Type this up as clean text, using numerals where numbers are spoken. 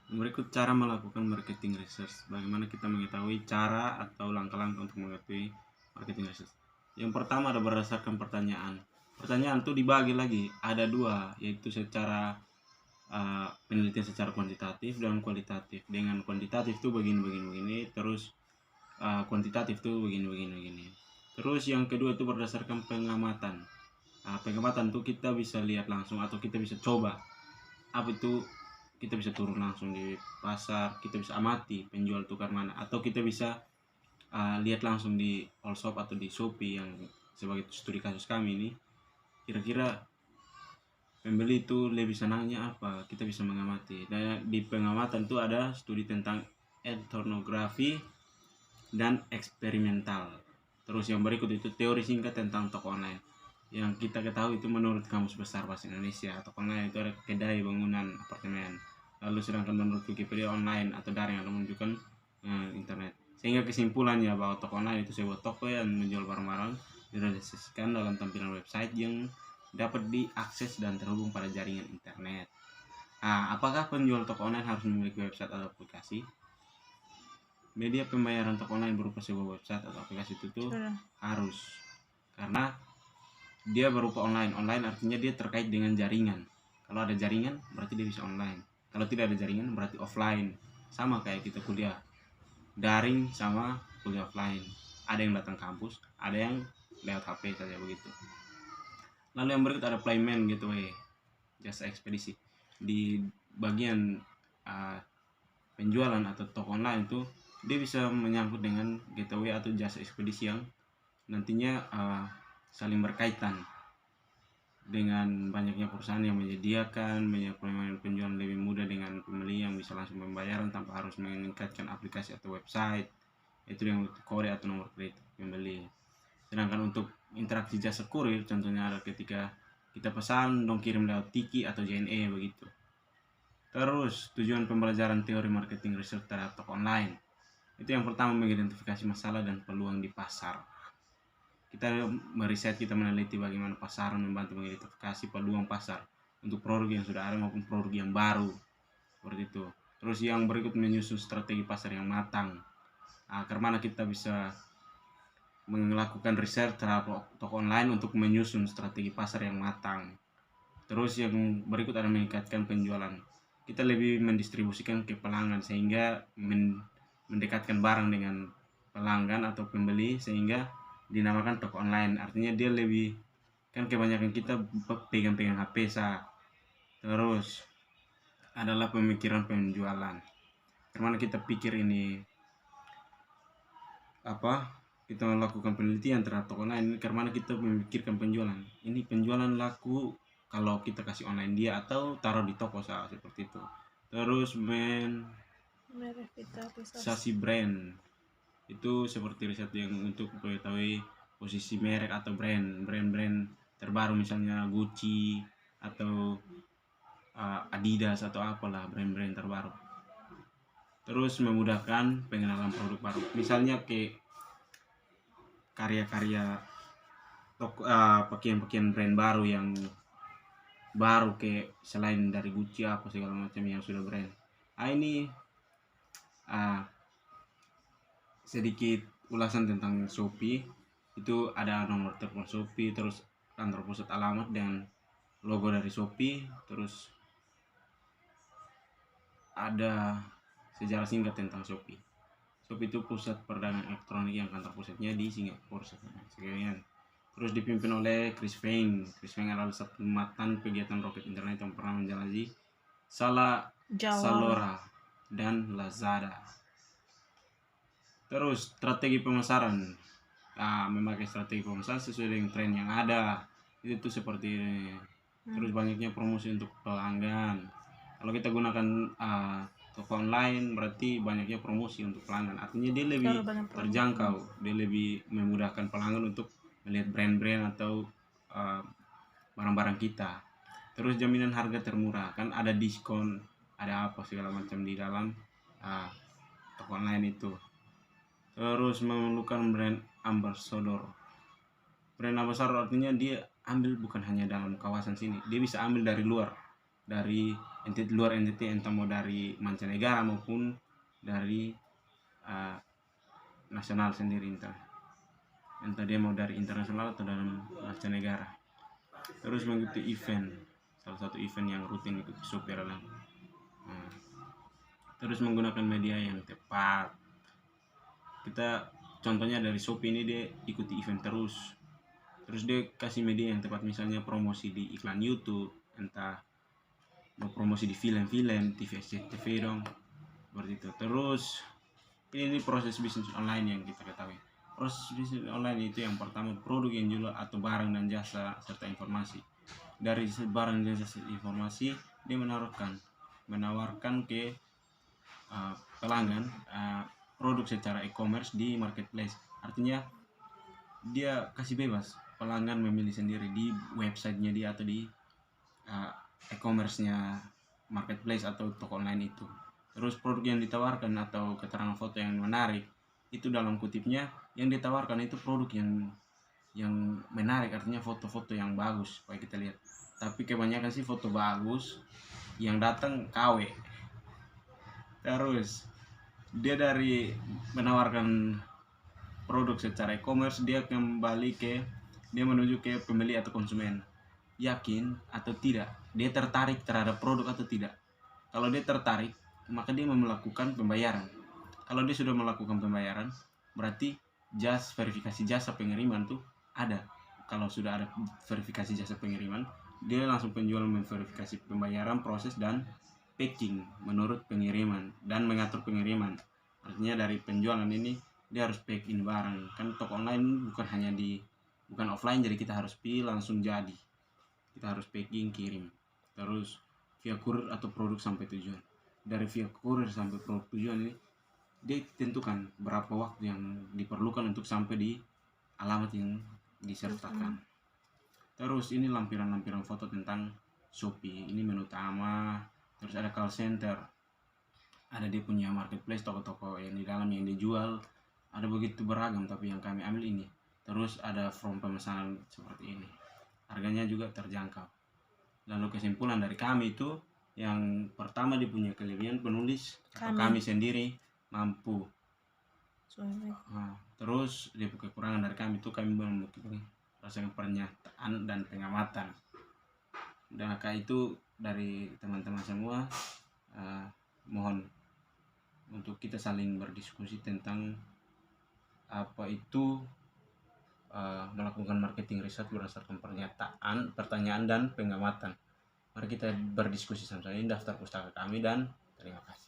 Berikut cara melakukan marketing research. Bagaimana kita mengetahui cara atau langkah-langkah untuk mengetahui marketing research. Yang pertama ada berdasarkan pertanyaan. Pertanyaan itu dibagi lagi, ada dua, yaitu secara penelitian secara kuantitatif dan kualitatif. Dengan kuantitatif itu begini, terus kuantitatif itu begini. Terus yang kedua itu berdasarkan pengamatan. Pengamatan itu kita bisa lihat langsung atau kita bisa coba. Apa itu, kita bisa turun langsung di pasar, kita bisa amati penjual tukar mana, atau kita bisa lihat langsung di Allshop atau di Shopee yang sebagai studi kasus kami ini. Kira-kira pembeli itu lebih senangnya apa, kita bisa mengamati. Dan di pengamatan itu ada studi tentang etnografi dan eksperimental. Terus yang berikut itu teori singkat tentang toko online. Yang kita ketahui itu menurut Kamus Besar Bahasa Indonesia, toko online itu ada kedai, bangunan, apartemen. Lalu sedangkan menurut Wikipedia, online atau daring yang menunjukkan internet. Sehingga kesimpulannya bahwa toko online itu sebuah toko yang menjual barang-barang direalisasikan dalam tampilan website yang dapat diakses dan terhubung pada jaringan internet. Apakah penjual toko online harus memiliki website atau aplikasi? Media pembayaran toko online berupa sebuah website atau aplikasi itu tuh harus, karena dia berupa online. Online artinya dia terkait dengan jaringan. Kalau ada jaringan berarti dia bisa online. Kalau tidak ada jaringan berarti offline. Sama kayak kita kuliah daring sama kuliah offline. Ada yang datang kampus, ada yang lewat HP saja begitu. Lalu yang berikut ada playman gateway, jasa ekspedisi. Di bagian penjualan atau toko online itu dia bisa menyangkut dengan gateway atau jasa ekspedisi yang nantinya saling berkaitan dengan banyaknya perusahaan yang menyediakan banyak penjualan lebih mudah dengan pembeli yang bisa langsung pembayaran tanpa harus meningkatkan aplikasi atau website. Itu yang kode atau nomor kredit pembeli. Sedangkan untuk interaksi jasa kurir, contohnya ada ketika kita pesan dong kirim lewat Tiki atau JNE begitu. Terus tujuan pembelajaran teori marketing research terhadap toko online. Itu yang pertama, mengidentifikasi masalah dan peluang di pasar. Kita meriset, kita meneliti bagaimana pasaran, membantu mengidentifikasi peluang pasar untuk produk yang sudah ada maupun produk yang baru. Seperti itu. Terus yang berikut, menyusun strategi pasar yang matang. Karena kita bisa melakukan riset terhadap toko online untuk menyusun strategi pasar yang matang. Terus yang berikut ada meningkatkan penjualan. Kita lebih mendistribusikan ke pelanggan sehingga mendekatkan barang dengan pelanggan atau pembeli, sehingga dinamakan toko online. Artinya dia lebih, kan kebanyakan kita pegang-pegang HP Terus adalah pemikiran penjualan. Karena kita pikir ini kita melakukan penelitian terhadap toko online karena kita memikirkan penjualan. Ini penjualan laku kalau kita kasih online dia atau taruh di toko seperti itu. Terus revitalisasi brand itu seperti riset yang untuk mengetahui posisi merek atau brand terbaru, misalnya Gucci atau Adidas atau apalah brand-brand terbaru. Terus memudahkan pengenalan produk baru, misalnya ke karya-karya pakaian-pakaian brand baru yang baru, ke selain dari Gucci apa segala macam yang sudah brand. Ini sedikit ulasan tentang Shopee. Itu ada nomor telepon Shopee, terus kantor pusat, alamat, dan logo dari Shopee. Terus ada sejarah singkat tentang Shopee. Shopee itu pusat perdagangan elektronik yang kantor pusatnya di Singapura sekian. Terus dipimpin oleh Chris Feng. Chris Feng adalah satu mantan pegiatan roket internet yang pernah menjelajahi Zalora dan Lazada. Terus strategi pemasaran, memakai strategi pemasaran sesuai dengan tren yang ada. Itu seperti ini. Terus banyaknya promosi untuk pelanggan. Kalau kita gunakan toko online berarti banyaknya promosi untuk pelanggan. Artinya dia lebih terjangkau, dia lebih memudahkan pelanggan untuk melihat brand-brand atau barang-barang kita. Terus jaminan harga termurah, kan ada diskon, ada apa segala macam di dalam toko online itu. Terus memerlukan brand ambassador. Brand ambassador artinya dia ambil bukan hanya dalam kawasan sini, dia bisa ambil dari luar. dari entiti luar entiti, entah mau dari mancanegara maupun dari nasional sendiri, entah dia mau dari internasional atau dalam mancanegara. Terus mengikuti event, salah satu event yang rutin ikut Shopee adalah terus menggunakan media yang tepat. Kita contohnya dari Shopee ini, dia ikuti event terus dia kasih media yang tepat, misalnya promosi di iklan YouTube, entah mau promosi di film-film, TV SCTV dong, seperti itu. Terus ini proses bisnis online yang kita ketahui. Proses bisnis online itu yang pertama, produk yang jual atau barang dan jasa serta informasi. Dari barang dan jasa informasi, dia menawarkan ke pelanggan produk secara e-commerce di marketplace. Artinya dia kasih bebas pelanggan memilih sendiri di websitenya dia atau di e-commerce-nya marketplace atau toko online itu. Terus produk yang ditawarkan atau keterangan foto yang menarik, itu dalam kutipnya yang ditawarkan itu produk yang menarik, artinya foto-foto yang bagus supaya kita lihat. Tapi kebanyakan sih foto bagus, yang datang KW. Terus dia dari menawarkan produk secara e-commerce, dia menuju ke pembeli atau konsumen. Yakin atau tidak dia tertarik terhadap produk atau tidak. Kalau dia tertarik, maka dia melakukan pembayaran. Kalau dia sudah melakukan pembayaran, berarti verifikasi jasa pengiriman tuh ada. Kalau sudah ada verifikasi jasa pengiriman, dia langsung penjual memverifikasi pembayaran, proses dan packing menurut pengiriman dan mengatur pengiriman. Artinya dari penjualan ini dia harus pack in barang. Kan toko online bukan offline, jadi kita harus pilih langsung jadi. Kita harus packing, kirim. Terus via kurir atau produk sampai tujuan. Dari via kurir sampai produk tujuan ini, dia tentukan berapa waktu yang diperlukan untuk sampai di alamat yang disertakan. Terus ini lampiran-lampiran foto tentang Shopee. Ini menu utama. Terus ada call center. Ada dia punya marketplace, toko-toko yang di dalam yang dijual. Ada begitu beragam, tapi yang kami ambil ini. Terus ada form pemesanan seperti ini. Harganya juga terjangkau. Lalu kesimpulan dari kami itu, yang pertama dia punya kelebihan penulis atau kami sendiri mampu. Terus dia punya kekurangan dari kami itu, kami memiliki rasa pernyataan dan pengamatan. Dan itu dari teman-teman semua, mohon untuk kita saling berdiskusi tentang apa itu melakukan marketing riset berdasarkan pertanyaan dan pengamatan. Mari kita berdiskusi sama-sama. Ini daftar pustaka kami dan terima kasih.